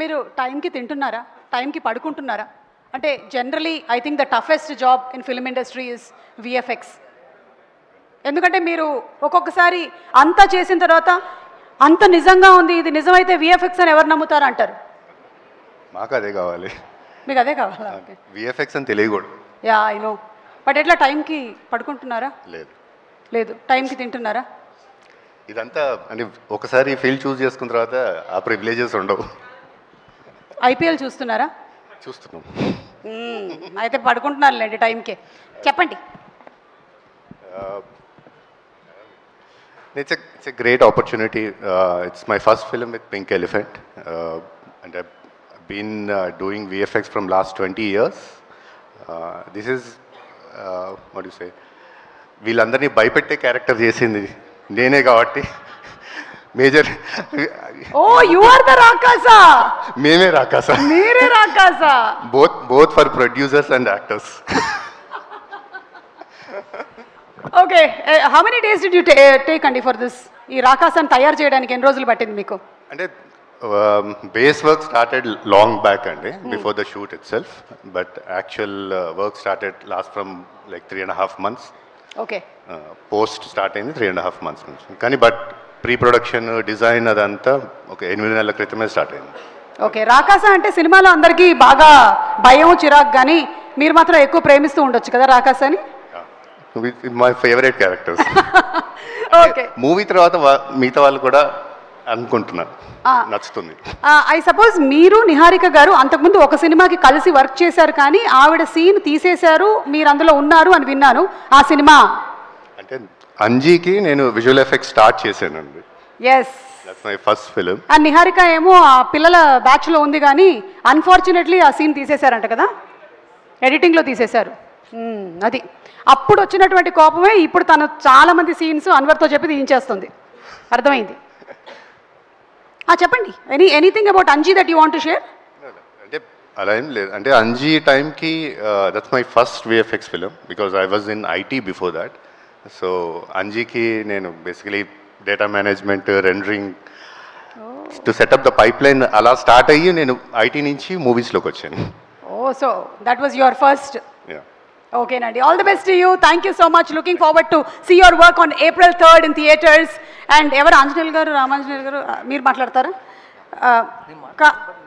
మీరు టైంకి తింటున్నారా? టైంకి పడుకుంటున్నారా? అంటే generally I think the toughest job in film industry is VFX. ఎందుకంటే మీరు ఒక్కొక్కసారి అంతా చేసిన తర్వాత అంత నిజంగా ఉంది, ఇది నిజమైతే విఎఫ్ఎక్స్ అని ఎవరు నమ్ముతారు అంటారు. మాకు అదే కావాలి. మీకు అదే కావాలా? ఓకే. విఎఫ్ఎక్స్ అని తెలియకూడదు. Yeah I know. బట్ ఎట్లా టైంకి పడుకుంటున్నారా? లేదు. లేదు. టైంకి తింటున్నారా? ఇదంతా అంటే ఒకసారి ఫీల్డ్ చూస్ చేసుకున్న తర్వాత ఆ ప్రివిలేజెస్ ఉండవు. ఐపీఎల్ చూస్తున్నారా? చూస్తున్నాం. అయితే పడుకుంటున్నారులేండి టైంకే. చెప్పండి. It's a great opportunity. It's my first film with Pink Elephant, and I've been doing VFX from last 20 years. This is what do you say? వీళ్ళందరినీ భయపెట్టే క్యారెక్టర్ చేసింది నేనే కాబట్టి major. Oh you are the Rakasa. మేమే రాకాసా. మీరే Rakasa. both for producers and actors. Okay. How many days did you take అండి for this? ఈ రాకాసాన్ని తయారు చేయడానికి ఎన్ని రోజులు పట్టింది మీకు? అంటే base work started long back అండి, before the shoot itself, but actual work started last from like 3.5 months. Okay. Post start అయింది 3.5 months నుంచి, కానీ బట్ ప్రీ ప్రొడక్షన్ డిజైన్ అదంతా ఒక 8 నెలల క్రితమే స్టార్ట్ అయింది. ఓకే. రాకాసా అంటే సినిమాలో అందరికీ బాగా భయం చిరాకు, కానీ మీరు మాత్రం ఎక్కువ ప్రేమిస్తూ ఉండొచ్చు కదా రాకాసాని? My favourite characters. Okay. Movie తర్వాత మిగతా వాళ్ళు కూడా అనుకుంటున్నారు నచ్చుతుంది. ఐ సపోజ్ మీరు నిహారిక గారు అంతకుముందు ఒక సినిమాకి కలిసి వర్క్ చేశారు, కానీ ఆవిడ సీన్ తీసేశారు, మీరు అందులో ఉన్నారు అని విన్నాను. ఆ సినిమా అంటే అంజీకి నేను విజువల్ ఎఫెక్ట్స్ స్టార్ట్ చేశానండి. Yes, that's my first film. ఆ నిహారిక ఏమో ఆ పిల్లల బ్యాచ్లో ఉంది, కానీ అన్ఫార్చునేట్లీ ఆ సీన్ తీసేశారంట కదా, ఎడిటింగ్లో తీసేశారు. అది అప్పుడు వచ్చినటువంటి కోపమే ఇప్పుడు తను చాలా మంది సీన్స్ అన్వర్తో చెప్పి తీయించేస్తుంది. అర్థమైంది. చెప్పండి. Anything about Anji that you want to share? అంటే అలా ఏం లేదు. అంటే అంజీ టైంకి that's my first VFX film, because I was in IT before that. So అంజీకి నేను basically data management, rendering to setup the pipeline అలా స్టార్ట్ అయ్యి నేను ఐటీ నుంచి మూవీస్లోకి వచ్చాను. Oh, so that was your first. ఓకేనండి. All the best to you. Thank you so much. Looking forward to see your work on April 3rd in theatres. And ఎవరు ఆంజనేయులు గారు, రామాంజనేయులు గారు, మీరు మాట్లాడతారా?